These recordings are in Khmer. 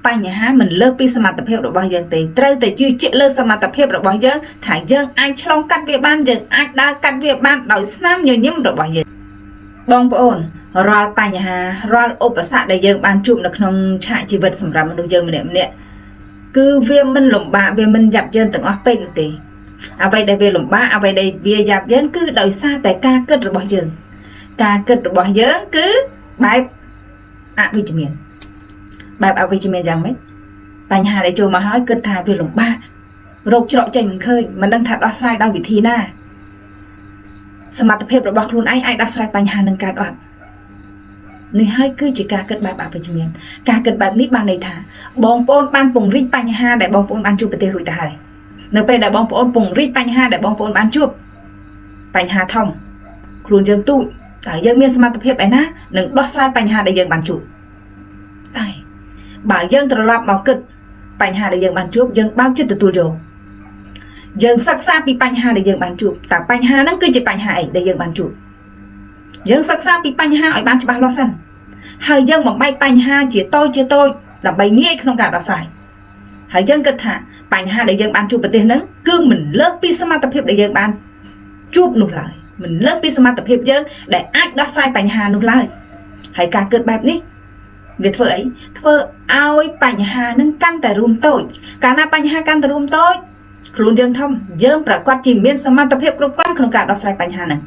បញ្ហាមិនលើសពីសមត្ថភាពរបស់យើងទេត្រូវតែជឿជាក់លើសមត្ថភាពរបស់យើងថាយើងអាចឆ្លងកាត់វាបានយើងអាចដើរកាត់វាបានដោយស្នាមញញឹមរបស់យើងបងប្អូនរាល់បញ្ហារាល់ឧបសគ្គដែលយើងបានជួបនៅក្នុងឆាកជីវិតសម្រាប់មនុស្សយើងម្នាក់ៗគឺវាមិនលំបាកវាមិនយ៉ាប់យ៉ឺនទាំងអស់ពេកនោះទេអ្វីដែលវាលំបាកអ្វីដែលវាយ៉ាប់យ៉ឺនគឺដោយសារតែការគិតរបស់យើងការគិតរបស់យើងគឺបែបអវិជ្ជមានបែបអវិជ្ជមានយ៉ាងម៉េចបញ្ហាដែលចូលមកហើយគិតថាវាលំបាករោគច្រកចេញមិនឃើញមិនដឹងថាដោះស្រាយដោយវិធីណាសមត្ថភាពរបស់ខ្លួនឯងអាចដោះស្រាយបញ្ហានឹងកើតអត់នេះហើយគឺជាការគិតបែបអវិជ្ជមានការគិតបែបនេះបានន័យថាបងប្អូនបានពង្រីកបញ្ហាដែលបងប្អូនបានជួបប្រទេសរួចទៅហើយនៅពេលដែលបងប្អូនពង្រីកបញ្ហាដែលបងប្អូនបានជួបបញ្ហាធំខ្លួនយើងទូចតែយើងមានសមត្ថភាពឯណានឹងដោះស្រាយបញ្ហាដែលយើងបានជួបតែបើយើងត្រឡប់មកគិតបញ្ហាដែលយើងបានជួបយើងបើកចិត្តទទួលយកយើងសិក្សាពីបញ្ហាដែលយើងបានជួបតើបញ្ហាហ្នឹងគឺជាបញ្ហាអីដែលយើងបានជួបយើងសិក្សាពីបញ្ហាឲ្យបានច្បាស់លាស់សិនហើយយើងបំបែកបញ្ហាជាតូចដើម្បីងាយក្នុងការដោះស្រាយហើយយើងគិតថាបញ្ហាដែលយើងបានជួបប្រទេសហ្នឹងគឺមិនលើសពីសមត្ថភាពដែលយើងបានជួបនោះឡើយមិនលើសពីសមត្ថភាពយើងដែលអាចដោះស្រាយបញ្ហានោះឡើយហើយការគិតបែបនេះវាធ្វើអីធ្វើឲ្យបញ្ហានឹងកាន់តែរួមតូចកាលណាបញ្ហាកាន់តែរួមតូចខ្លួនយើងធំយើងប្រកាសជាមានសមត្ថភាពគ្រប់គ្រាន់ក្នុងការដោះស្រាយបញ្ហាហ្នឹង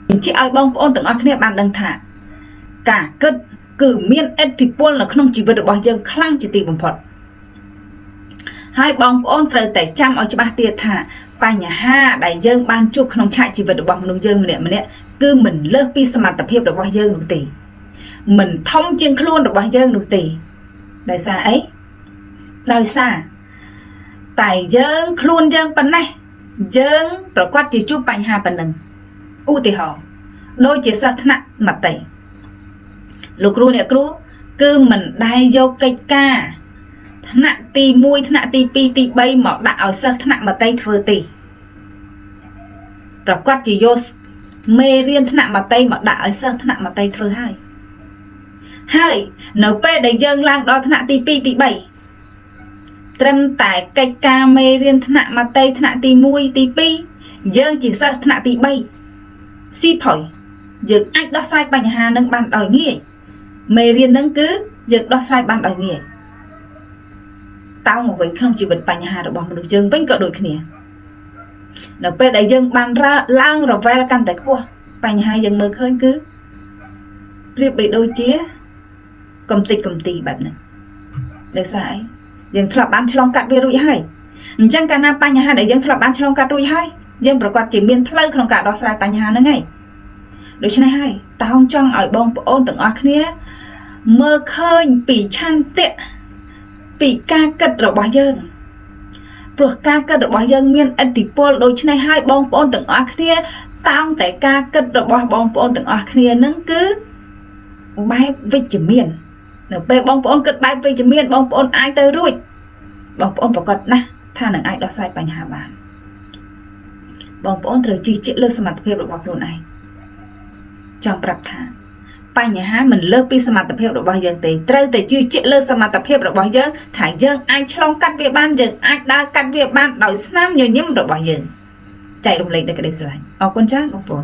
អញ្ចឹងឲ្យបងប្អូនទាំងអស់គ្នាបានដឹងថាការគិតគឺមានឥទ្ធិពលនៅក្នុងជីវិតរបស់យើងខ្លាំងជាទីបំផុតហើយបងប្អូនត្រូវតែចាំឲ្យច្បាស់ទៀតថាបញ្ហាដែលយើងបានជួបក្នុងឆាកជីវិតរបស់មនុស្សយើងម្នាក់គឺមិនលើសពីសមត្ថភាពរបស់យើងនោះទេមិនធំជាងខ្លួនរបស់យើងនោះទេដោយសារអីដោយសារតែយើងខ្លួនយើងប៉ុណ្ណេះយើងប្រកាសជាជួបបញ្ហាប៉ុណ្ណឹងឧទាហរណ៍ដូចជាសិស្សថ្នាក់មត្តេយ្យលោកគ្រូអ្នកគ្រូគឺមិនដែលយកកិច្ចការថ្នាក់ទី1ថ្នាក់ទី2ទី3មកដាក់ឲ្យសិស្សថ្នាក់មត្តេយ្យធ្វើទេប្រកាសជាយកមេរៀនថ្នាក់មត្តេយ្យមកដាក់ឲ្យសិស្សថ្នាក់មត្តេយ្យធ្វើហើយនៅពេលដែលយើងឡើងដល់ថ្នាក់ទី2ទី3ត្រឹមតែកិច្ចការមេរៀនថ្នាក់មត្តេយ្យថ្នាក់ទី1ទី2យើងជាសិស្សថ្នាក់ទី3ស៊ីថុយយើងអាចដោះស្រាយបញ្ហានឹងបានដោយងាយមេរៀននឹងគឺយើងដោះស្រាយបានដោយងាយតើមកវិញក្នុងជីវិតបញ្ហារបស់មនុស្សយើងវិញក៏ដូចគ្នានៅពេលដែលយើងបានឡើងរវល់កាន់តែខ្ពស់បញ្ហាយើងមើលឃើញគឺប្រៀបបីដូចជាកំតិចកំទីបែបហ្នឹងដោយសារអីយើងធ្លាប់បានឆ្លងកាត់វារួចហើយអញ្ចឹងកាលណាបញ្ហាដែលយើងធ្លាប់បានឆ្លងកាត់រួចហើយយើងប្រកាសជាមានផ្លូវក្នុងការដោះស្រាយបញ្ហាហ្នឹងហើយដូច្នេះហើយតោងចង់ឲ្យបងប្អូនទាំងអស់គ្នាមើលឃើញពីឆន្ទៈពីការគិតរបស់យើងព្រោះការគិតរបស់យើងមានឥទ្ធិពលដូច្នេះហើយបងប្អូនទាំងអស់គ្នាតោងតែការគិតរបស់បងប្អូនទាំងអស់គ្នានឹងគឺបែបវិជ្ជមាននៅពេលបងប្អូនគិតបែបវិជ្ជមានបងប្អូនអាចទៅរួចបងប្អូនប្រកាសណាស់ថានឹងអាចដោះស្រាយបញ្ហាបានបងប្អូនត្រូវជឿជាក់លើសមត្ថភាពរបស់ខ្លួនឯងចង់ប្រាប់ថាបញ្ហាមិនលើសពីសមត្ថភាពរបស់យើងទេត្រូវតែជឿជាក់លើសមត្ថភាពរបស់យើងថាយើងអាចឆ្លងកាត់វាបានយើងអាចដើរកាត់វាបានដោយស្នាមញញឹមរបស់យើងចែករំលែកដល់ក្តីស្រឡាញ់អរគុណច្រើនបងប្អូន